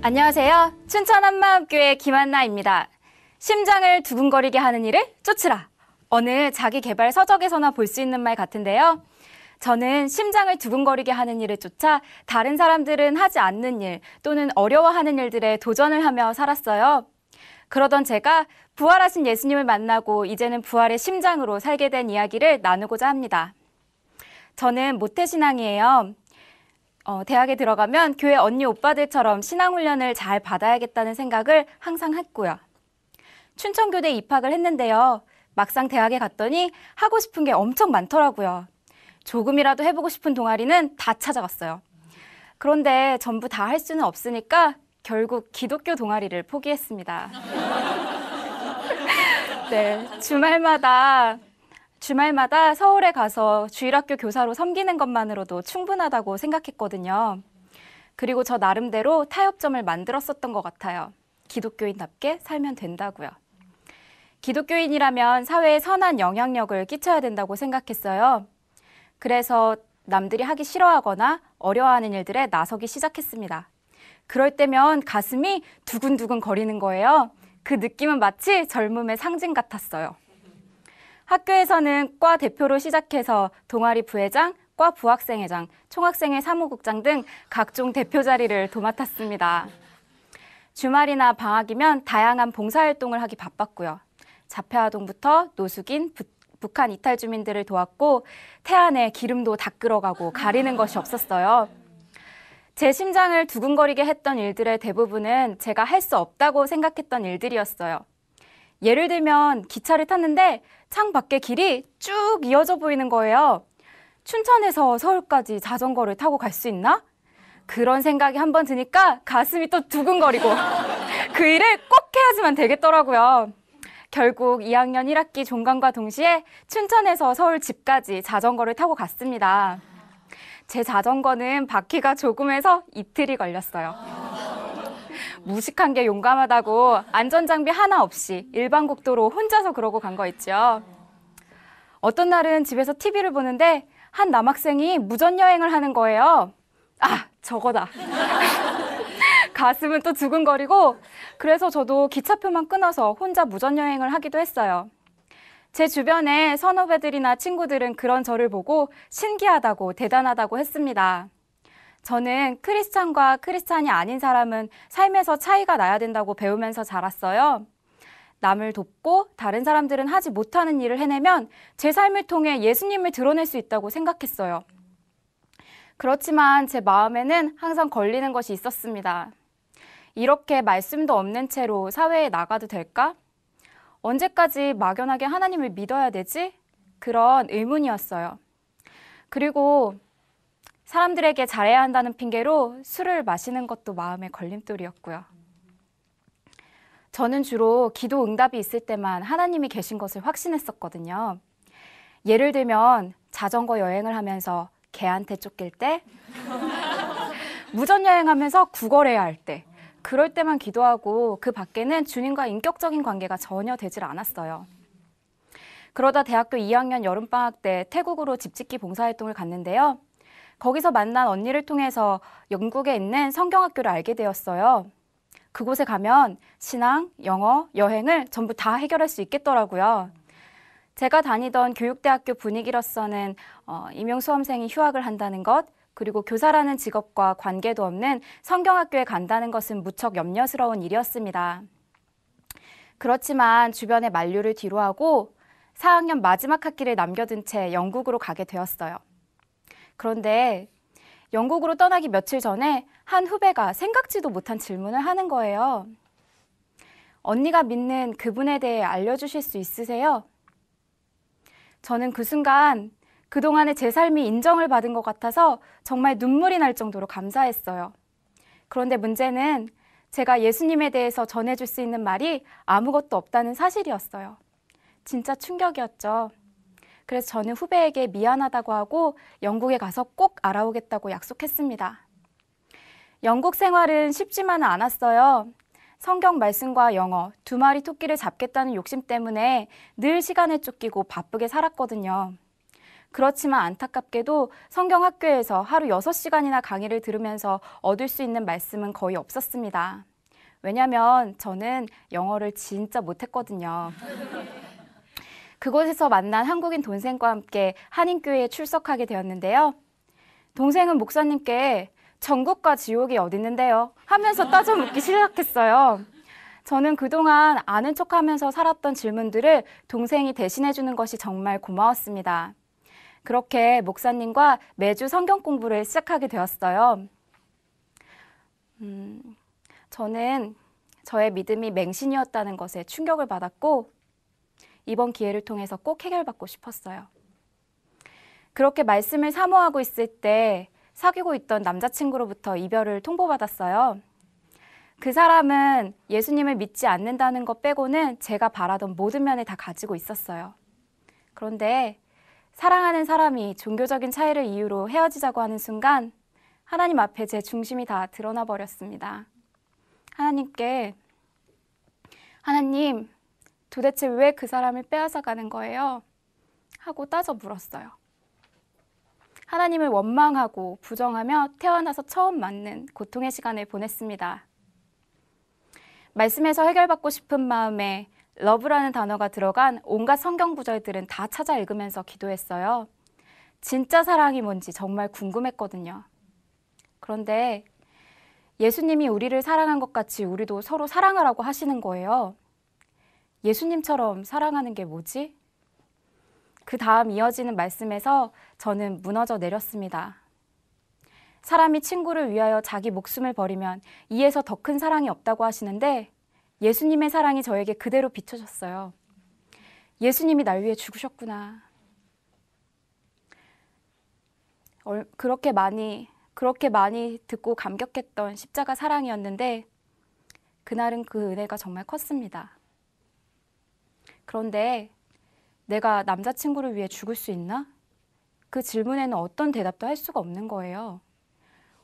안녕하세요. 춘천 한마음교회 김한나입니다. 심장을 두근거리게 하는 일을 쫓으라. 어느 자기계발 서적에서나 볼 수 있는 말 같은데요. 저는 심장을 두근거리게 하는 일을 쫓아 다른 사람들은 하지 않는 일 또는 어려워하는 일들에 도전을 하며 살았어요. 그러던 제가 부활하신 예수님을 만나고 이제는 부활의 심장으로 살게 된 이야기를 나누고자 합니다. 저는 모태신앙이에요. 대학에 들어가면 교회 언니 오빠들처럼 신앙훈련을 잘 받아야겠다는 생각을 항상 했고요. 춘천교대에 입학을 했는데요. 막상 대학에 갔더니 하고 싶은 게 엄청 많더라고요. 조금이라도 해보고 싶은 동아리는 다 찾아갔어요. 그런데 전부 다 할 수는 없으니까 결국 기독교 동아리를 포기했습니다. 네, 주말마다 서울에 가서 주일학교 교사로 섬기는 것만으로도 충분하다고 생각했거든요. 그리고 저 나름대로 타협점을 만들었었던 것 같아요. 기독교인답게 살면 된다고요. 기독교인이라면 사회에 선한 영향력을 끼쳐야 된다고 생각했어요. 그래서 남들이 하기 싫어하거나 어려워하는 일들에 나서기 시작했습니다. 그럴 때면 가슴이 두근두근 거리는 거예요. 그 느낌은 마치 젊음의 상징 같았어요. 학교에서는 과 대표로 시작해서 동아리 부회장, 과 부학생회장, 총학생회 사무국장 등 각종 대표 자리를 도맡았습니다. 주말이나 방학이면 다양한 봉사활동을 하기 바빴고요. 자폐아동부터 노숙인, 북한 이탈 주민들을 도왔고 태안에 기름도 다 끌어가고 가리는 것이 없었어요. 제 심장을 두근거리게 했던 일들의 대부분은 제가 할 수 없다고 생각했던 일들이었어요. 예를 들면 기차를 탔는데 창 밖에 길이 쭉 이어져 보이는 거예요. 춘천에서 서울까지 자전거를 타고 갈 수 있나? 그런 생각이 한번 드니까 가슴이 또 두근거리고 그 일을 꼭 해야지만 되겠더라고요. 결국 2학년 1학기 종강과 동시에 춘천에서 서울 집까지 자전거를 타고 갔습니다. 제 자전거는 바퀴가 조금해서 이틀이 걸렸어요. 무식한 게 용감하다고 안전장비 하나 없이 일반 국도로 혼자서 그러고 간 거 있죠. 어떤 날은 집에서 TV를 보는데 한 남학생이 무전여행을 하는 거예요. 아, 저거다. 가슴은 또 두근거리고 그래서 저도 기차표만 끊어서 혼자 무전여행을 하기도 했어요. 제 주변의 선후배들이나 친구들은 그런 저를 보고 신기하다고 대단하다고 했습니다. 저는 크리스찬과 크리스찬이 아닌 사람은 삶에서 차이가 나야 된다고 배우면서 자랐어요. 남을 돕고 다른 사람들은 하지 못하는 일을 해내면 제 삶을 통해 예수님을 드러낼 수 있다고 생각했어요. 그렇지만 제 마음에는 항상 걸리는 것이 있었습니다. 이렇게 말씀도 없는 채로 사회에 나가도 될까? 언제까지 막연하게 하나님을 믿어야 되지? 그런 의문이었어요. 그리고 사람들에게 잘해야 한다는 핑계로 술을 마시는 것도 마음의 걸림돌이었고요. 저는 주로 기도 응답이 있을 때만 하나님이 계신 것을 확신했었거든요. 예를 들면 자전거 여행을 하면서 개한테 쫓길 때, 무전여행하면서 구걸해야 할 때, 그럴 때만 기도하고 그 밖에는 주님과 인격적인 관계가 전혀 되질 않았어요. 그러다 대학교 2학년 여름방학 때 태국으로 집짓기 봉사활동을 갔는데요. 거기서 만난 언니를 통해서 영국에 있는 성경학교를 알게 되었어요. 그곳에 가면 신앙, 영어, 여행을 전부 다 해결할 수 있겠더라고요. 제가 다니던 교육대학교 분위기로서는 임용수험생이 휴학을 한다는 것, 그리고 교사라는 직업과 관계도 없는 성경학교에 간다는 것은 무척 염려스러운 일이었습니다. 그렇지만 주변의 만류를 뒤로하고 4학년 마지막 학기를 남겨둔 채 영국으로 가게 되었어요. 그런데 영국으로 떠나기 며칠 전에 한 후배가 생각지도 못한 질문을 하는 거예요. 언니가 믿는 그분에 대해 알려주실 수 있으세요? 저는 그 순간 그동안의 제 삶이 인정을 받은 것 같아서 정말 눈물이 날 정도로 감사했어요. 그런데 문제는 제가 예수님에 대해서 전해줄 수 있는 말이 아무것도 없다는 사실이었어요. 진짜 충격이었죠. 그래서 저는 후배에게 미안하다고 하고 영국에 가서 꼭 알아오겠다고 약속했습니다. 영국 생활은 쉽지만은 않았어요. 성경 말씀과 영어, 2마리 토끼를 잡겠다는 욕심 때문에 늘 시간에 쫓기고 바쁘게 살았거든요. 그렇지만 안타깝게도 성경학교에서 하루 6시간이나 강의를 들으면서 얻을 수 있는 말씀은 거의 없었습니다. 왜냐면 저는 영어를 진짜 못했거든요. 그곳에서 만난 한국인 동생과 함께 한인교회에 출석하게 되었는데요. 동생은 목사님께 천국과 지옥이 어디 있는데요? 하면서 따져 묻기 시작했어요. 저는 그동안 아는 척하면서 살았던 질문들을 동생이 대신해 주는 것이 정말 고마웠습니다. 그렇게 목사님과 매주 성경 공부를 시작하게 되었어요. 저는 저의 믿음이 맹신이었다는 것에 충격을 받았고 이번 기회를 통해서 꼭 해결받고 싶었어요. 그렇게 말씀을 사모하고 있을 때 사귀고 있던 남자친구로부터 이별을 통보받았어요. 그 사람은 예수님을 믿지 않는다는 것 빼고는 제가 바라던 모든 면을 다 가지고 있었어요. 그런데 사랑하는 사람이 종교적인 차이를 이유로 헤어지자고 하는 순간 하나님 앞에 제 중심이 다 드러나 버렸습니다. 하나님께 하나님, 도대체 왜 그 사람을 빼앗아 가는 거예요? 하고 따져 물었어요. 하나님을 원망하고 부정하며 태어나서 처음 맞는 고통의 시간을 보냈습니다. 말씀에서 해결받고 싶은 마음에 러브라는 단어가 들어간 온갖 성경 구절들은 다 찾아 읽으면서 기도했어요. 진짜 사랑이 뭔지 정말 궁금했거든요. 그런데 예수님이 우리를 사랑한 것 같이 우리도 서로 사랑하라고 하시는 거예요. 예수님처럼 사랑하는 게 뭐지? 그 다음 이어지는 말씀에서 저는 무너져 내렸습니다. 사람이 친구를 위하여 자기 목숨을 버리면 이에서 더 큰 사랑이 없다고 하시는데 예수님의 사랑이 저에게 그대로 비춰졌어요. 예수님이 날 위해 죽으셨구나. 그렇게 많이 듣고 감격했던 십자가 사랑이었는데 그날은 그 은혜가 정말 컸습니다. 그런데 내가 남자친구를 위해 죽을 수 있나? 그 질문에는 어떤 대답도 할 수가 없는 거예요.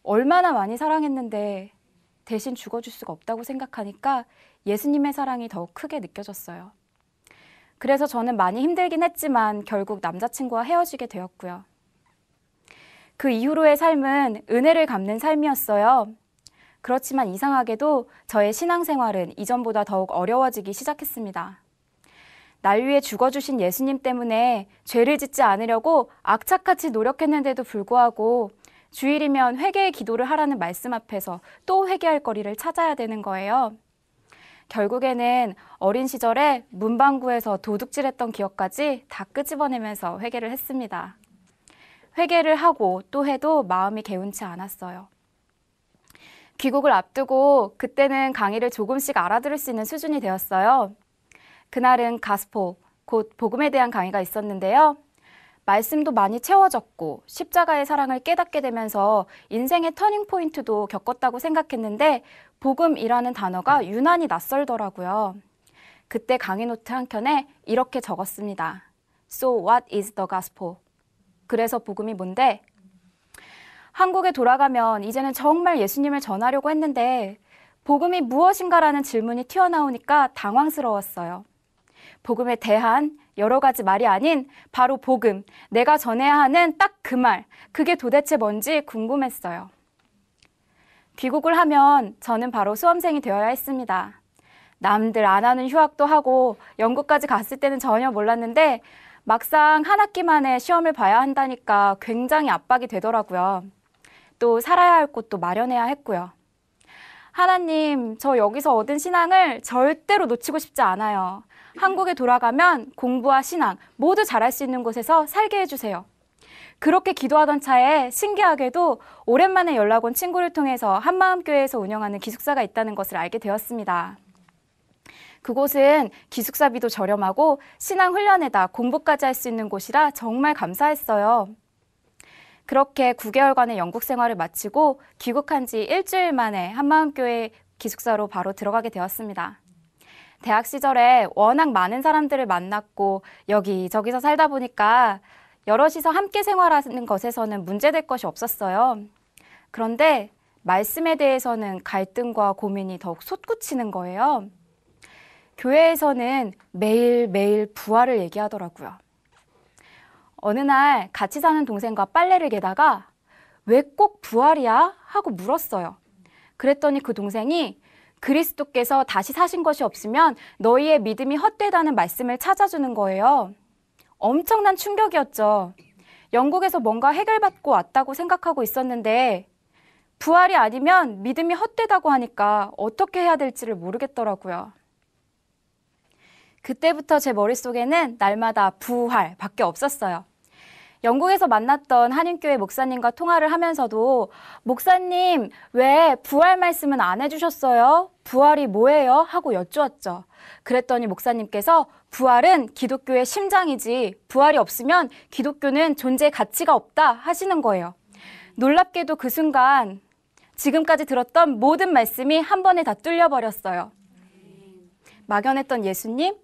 얼마나 많이 사랑했는데 대신 죽어줄 수가 없다고 생각하니까 예수님의 사랑이 더욱 크게 느껴졌어요. 그래서 저는 많이 힘들긴 했지만 결국 남자친구와 헤어지게 되었고요. 그 이후로의 삶은 은혜를 갚는 삶이었어요. 그렇지만 이상하게도 저의 신앙생활은 이전보다 더욱 어려워지기 시작했습니다. 날 위해 죽어주신 예수님 때문에 죄를 짓지 않으려고 악착같이 노력했는데도 불구하고 주일이면 회개의 기도를 하라는 말씀 앞에서 또 회개할 거리를 찾아야 되는 거예요. 결국에는 어린 시절에 문방구에서 도둑질했던 기억까지 다 끄집어내면서 회개를 했습니다. 회개를 하고 또 해도 마음이 개운치 않았어요. 귀국을 앞두고 그때는 강의를 조금씩 알아들을 수 있는 수준이 되었어요. 그날은 가스포, 곧 복음에 대한 강의가 있었는데요. 말씀도 많이 채워졌고 십자가의 사랑을 깨닫게 되면서 인생의 터닝포인트도 겪었다고 생각했는데 복음이라는 단어가 유난히 낯설더라고요. 그때 강의 노트 한 켠에 이렇게 적었습니다. So what is the gospel? 그래서 복음이 뭔데? 한국에 돌아가면 이제는 정말 예수님을 전하려고 했는데 복음이 무엇인가라는 질문이 튀어나오니까 당황스러웠어요. 복음에 대한 여러 가지 말이 아닌 바로 복음, 내가 전해야 하는 딱 그 말, 그게 도대체 뭔지 궁금했어요. 귀국을 하면 저는 바로 수험생이 되어야 했습니다. 남들 안 하는 휴학도 하고 영국까지 갔을 때는 전혀 몰랐는데 막상 한 학기 만에 시험을 봐야 한다니까 굉장히 압박이 되더라고요. 또 살아야 할 곳도 마련해야 했고요. 하나님, 저 여기서 얻은 신앙을 절대로 놓치고 싶지 않아요. 한국에 돌아가면 공부와 신앙 모두 잘할 수 있는 곳에서 살게 해주세요. 그렇게 기도하던 차에 신기하게도 오랜만에 연락 온 친구를 통해서 한마음교회에서 운영하는 기숙사가 있다는 것을 알게 되었습니다. 그곳은 기숙사비도 저렴하고 신앙 훈련에다 공부까지 할 수 있는 곳이라 정말 감사했어요. 그렇게 9개월간의 영국 생활을 마치고 귀국한 지 일주일 만에 한마음교회 기숙사로 바로 들어가게 되었습니다. 대학 시절에 워낙 많은 사람들을 만났고 여기저기서 살다 보니까 여럿이서 함께 생활하는 것에서는 문제될 것이 없었어요. 그런데 말씀에 대해서는 갈등과 고민이 더욱 솟구치는 거예요. 교회에서는 매일매일 부활을 얘기하더라고요. 어느 날 같이 사는 동생과 빨래를 개다가 왜 꼭 부활이야? 하고 물었어요. 그랬더니 그 동생이 그리스도께서 다시 사신 것이 없으면 너희의 믿음이 헛되다는 말씀을 찾아주는 거예요. 엄청난 충격이었죠. 영국에서 뭔가 해결받고 왔다고 생각하고 있었는데 부활이 아니면 믿음이 헛되다고 하니까 어떻게 해야 될지를 모르겠더라고요. 그때부터 제 머릿속에는 날마다 부활밖에 없었어요. 영국에서 만났던 한인교회 목사님과 통화를 하면서도 목사님, 왜 부활 말씀은 안 해주셨어요? 부활이 뭐예요? 하고 여쭈었죠. 그랬더니 목사님께서 부활은 기독교의 심장이지 부활이 없으면 기독교는 존재 가치가 없다 하시는 거예요. 놀랍게도 그 순간 지금까지 들었던 모든 말씀이 한 번에 다 뚫려버렸어요. 막연했던 예수님,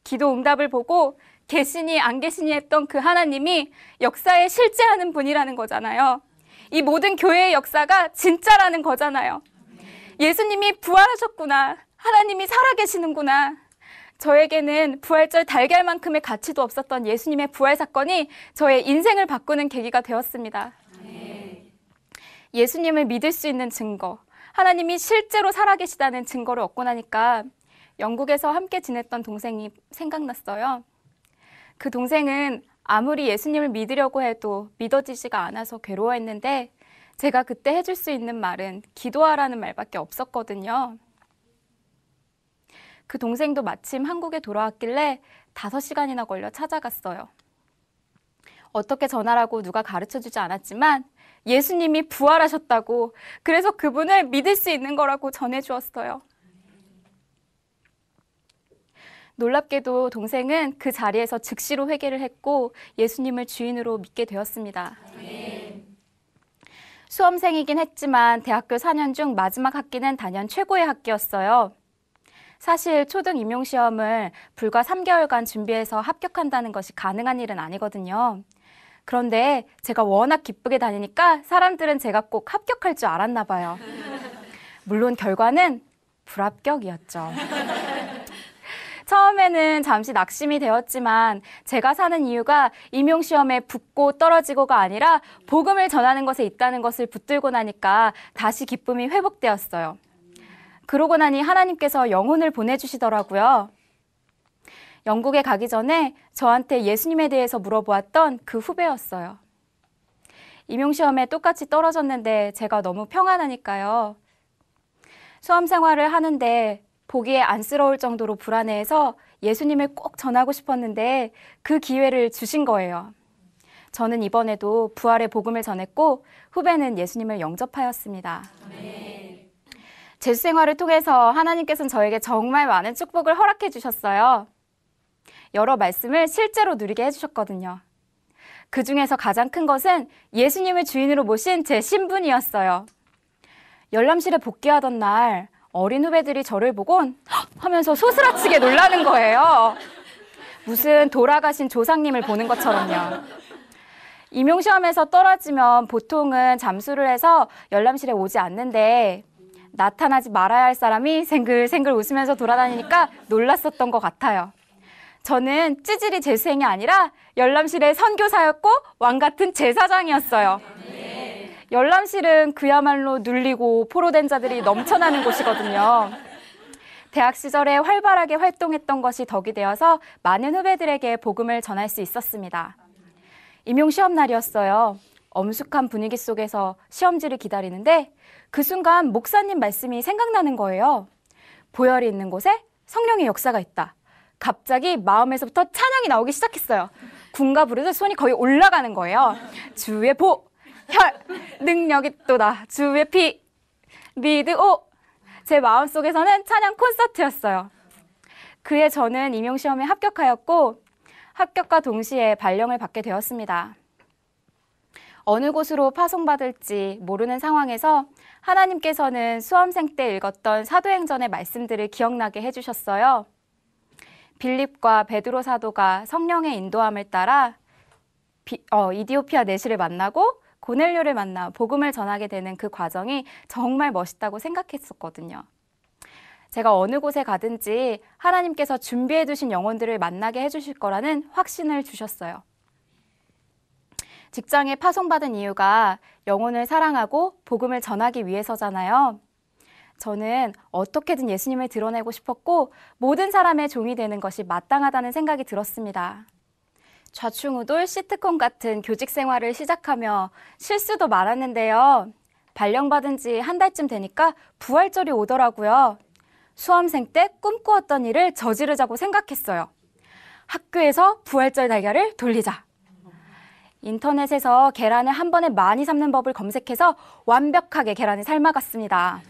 기도 응답을 보고 계시니 안 계시니 했던 그 하나님이 역사에 실제하는 분이라는 거잖아요. 이 모든 교회의 역사가 진짜라는 거잖아요. 예수님이 부활하셨구나. 하나님이 살아계시는구나. 저에게는 부활절 달걀만큼의 가치도 없었던 예수님의 부활 사건이 저의 인생을 바꾸는 계기가 되었습니다. 예수님을 믿을 수 있는 증거, 하나님이 실제로 살아계시다는 증거를 얻고 나니까 영국에서 함께 지냈던 동생이 생각났어요. 그 동생은 아무리 예수님을 믿으려고 해도 믿어지지가 않아서 괴로워했는데 제가 그때 해줄 수 있는 말은 기도하라는 말밖에 없었거든요. 그 동생도 마침 한국에 돌아왔길래 5시간이나 걸려 찾아갔어요. 어떻게 전하라고 누가 가르쳐주지 않았지만 예수님이 부활하셨다고, 그래서 그분을 믿을 수 있는 거라고 전해주었어요. 놀랍게도 동생은 그 자리에서 즉시로 회개를 했고 예수님을 주인으로 믿게 되었습니다. 수험생이긴 했지만 대학교 4년 중 마지막 학기는 단연 최고의 학기였어요. 사실 초등 임용시험을 불과 3개월간 준비해서 합격한다는 것이 가능한 일은 아니거든요. 그런데 제가 워낙 기쁘게 다니니까 사람들은 제가 꼭 합격할 줄 알았나 봐요. 물론 결과는 불합격이었죠. 처음에는 잠시 낙심이 되었지만 제가 사는 이유가 임용시험에 붙고 떨어지고가 아니라 복음을 전하는 것에 있다는 것을 붙들고 나니까 다시 기쁨이 회복되었어요. 그러고 나니 하나님께서 영혼을 보내주시더라고요. 영국에 가기 전에 저한테 예수님에 대해서 물어보았던 그 후배였어요. 임용시험에 똑같이 떨어졌는데 제가 너무 평안하니까요. 수험 생활을 하는데 보기에 안쓰러울 정도로 불안해해서 예수님을 꼭 전하고 싶었는데 그 기회를 주신 거예요. 저는 이번에도 부활의 복음을 전했고 후배는 예수님을 영접하였습니다. 제수 생활을 통해서 하나님께서는 저에게 정말 많은 축복을 허락해 주셨어요. 여러 말씀을 실제로 누리게 해주셨거든요. 그 중에서 가장 큰 것은 예수님을 주인으로 모신 제 신분이었어요. 열람실에 복귀하던 날 어린 후배들이 저를 보곤 하면서 소스라치게 놀라는 거예요. 무슨 돌아가신 조상님을 보는 것처럼요. 임용시험에서 떨어지면 보통은 잠수를 해서 열람실에 오지 않는데 나타나지 말아야 할 사람이 생글생글 웃으면서 돌아다니니까 놀랐었던 것 같아요. 저는 찌질이 재수생이 아니라 열람실의 선교사였고 왕 같은 제사장이었어요. 열람실은 그야말로 눌리고 포로된 자들이 넘쳐나는 곳이거든요. 대학 시절에 활발하게 활동했던 것이 덕이 되어서 많은 후배들에게 복음을 전할 수 있었습니다. 임용시험 날이었어요. 엄숙한 분위기 속에서 시험지를 기다리는데 그 순간 목사님 말씀이 생각나는 거예요. 보혈이 있는 곳에 성령의 역사가 있다. 갑자기 마음에서부터 찬양이 나오기 시작했어요. 군가 부르듯 손이 거의 올라가는 거예요. 주의 보, 혈, 능력이 또다. 주의 피, 믿으오. 제 마음속에서는 찬양 콘서트였어요. 그해 저는 임용시험에 합격하였고 합격과 동시에 발령을 받게 되었습니다. 어느 곳으로 파송받을지 모르는 상황에서 하나님께서는 수험생 때 읽었던 사도행전의 말씀들을 기억나게 해주셨어요. 빌립과 베드로 사도가 성령의 인도함을 따라 이디오피아 내시를 만나고 고넬료를 만나 복음을 전하게 되는 그 과정이 정말 멋있다고 생각했었거든요. 제가 어느 곳에 가든지 하나님께서 준비해 두신 영혼들을 만나게 해주실 거라는 확신을 주셨어요. 직장에 파송받은 이유가 영혼을 사랑하고 복음을 전하기 위해서잖아요. 저는 어떻게든 예수님을 드러내고 싶었고 모든 사람의 종이 되는 것이 마땅하다는 생각이 들었습니다. 좌충우돌 시트콤 같은 교직 생활을 시작하며 실수도 많았는데요. 발령받은 지 한 달쯤 되니까 부활절이 오더라고요. 수험생 때 꿈꾸었던 일을 저지르자고 생각했어요. 학교에서 부활절 달걀을 돌리자. 인터넷에서 계란을 한 번에 많이 삶는 법을 검색해서 완벽하게 계란을 삶아갔습니다.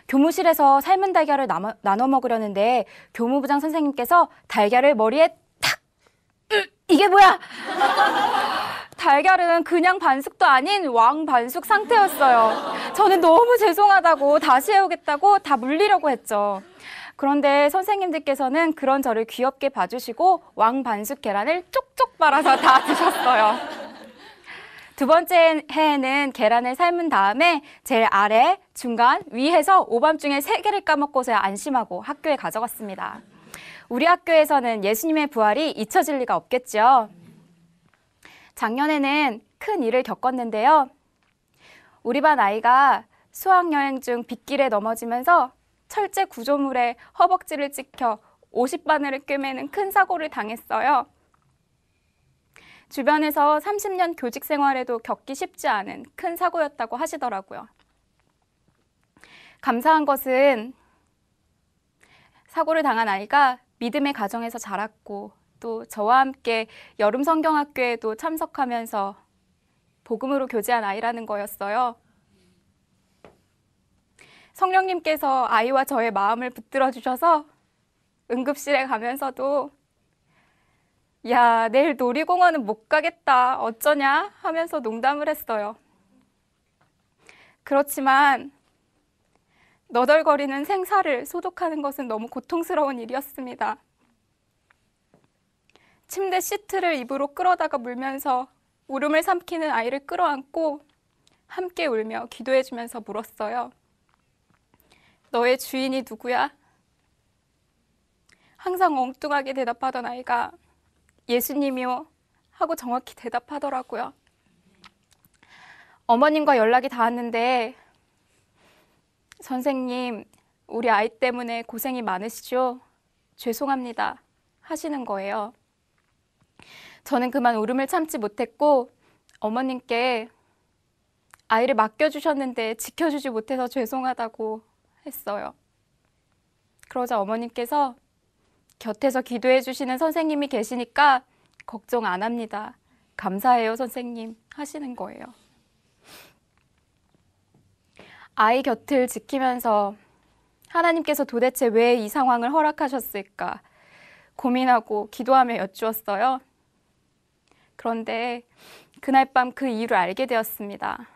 교무실에서 삶은 달걀을 나눠 먹으려는데 교무부장 선생님께서 달걀을 머리에 탁! 이게 뭐야? 달걀은 그냥 반숙도 아닌 왕반숙 상태였어요. 저는 너무 죄송하다고 다시 해오겠다고 다 물리려고 했죠. 그런데 선생님들께서는 그런 저를 귀엽게 봐주시고 왕반숙 계란을 쪽쪽 빨아서 다 드셨어요. 두 번째 해에는 계란을 삶은 다음에 제일 아래, 중간, 위에서 오밤중에 3개를 까먹고서야 안심하고 학교에 가져갔습니다. 우리 학교에서는 예수님의 부활이 잊혀질 리가 없겠죠. 작년에는 큰 일을 겪었는데요. 우리 반 아이가 수학여행 중 빗길에 넘어지면서 철제 구조물에 허벅지를 찍혀 50바늘을 꿰매는 큰 사고를 당했어요. 주변에서 30년 교직 생활에도 겪기 쉽지 않은 큰 사고였다고 하시더라고요. 감사한 것은 사고를 당한 아이가 믿음의 가정에서 자랐고 또 저와 함께 여름 성경학교에도 참석하면서 복음으로 교제한 아이라는 거였어요. 성령님께서 아이와 저의 마음을 붙들어 주셔서 응급실에 가면서도 야, 내일 놀이공원은 못 가겠다. 어쩌냐? 하면서 농담을 했어요. 그렇지만 너덜거리는 생사를 소독하는 것은 너무 고통스러운 일이었습니다. 침대 시트를 입으로 끌어다가 물면서 울음을 삼키는 아이를 끌어안고 함께 울며 기도해주면서 물었어요. 너의 주인이 누구야? 항상 엉뚱하게 대답하던 아이가 예수님이요 하고 정확히 대답하더라고요. 어머님과 연락이 닿았는데 선생님, 우리 아이 때문에 고생이 많으시죠? 죄송합니다 하시는 거예요. 저는 그만 울음을 참지 못했고 어머님께 아이를 맡겨주셨는데 지켜주지 못해서 죄송하다고 했어요. 그러자 어머님께서 곁에서 기도해 주시는 선생님이 계시니까 걱정 안 합니다. 감사해요, 선생님 하시는 거예요. 아이 곁을 지키면서 하나님께서 도대체 왜 이 상황을 허락하셨을까 고민하고 기도하며 여쭈었어요. 그런데 그날 밤 그 이유를 알게 되었습니다.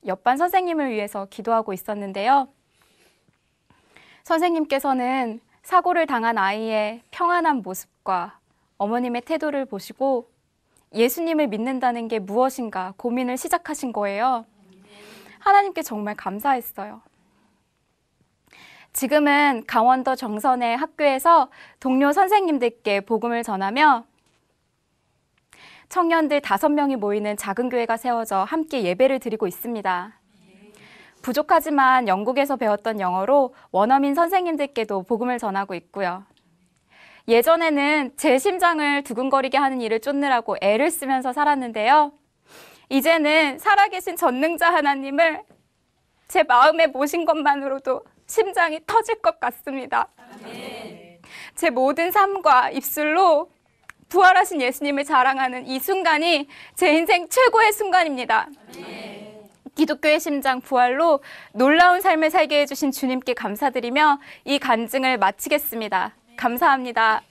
옆반 선생님을 위해서 기도하고 있었는데요. 선생님께서는 사고를 당한 아이의 평안한 모습과 어머님의 태도를 보시고 예수님을 믿는다는 게 무엇인가 고민을 시작하신 거예요. 하나님께 정말 감사했어요. 지금은 강원도 정선의 학교에서 동료 선생님들께 복음을 전하며 청년들 5명이 모이는 작은 교회가 세워져 함께 예배를 드리고 있습니다. 부족하지만 영국에서 배웠던 영어로 원어민 선생님들께도 복음을 전하고 있고요. 예전에는 제 심장을 두근거리게 하는 일을 쫓느라고 애를 쓰면서 살았는데요. 이제는 살아계신 전능자 하나님을 제 마음에 모신 것만으로도 심장이 터질 것 같습니다. 제 모든 삶과 입술로 부활하신 예수님을 자랑하는 이 순간이 제 인생 최고의 순간입니다. 기독교의 심장 부활로 놀라운 삶을 살게 해주신 주님께 감사드리며 이 간증을 마치겠습니다. 감사합니다.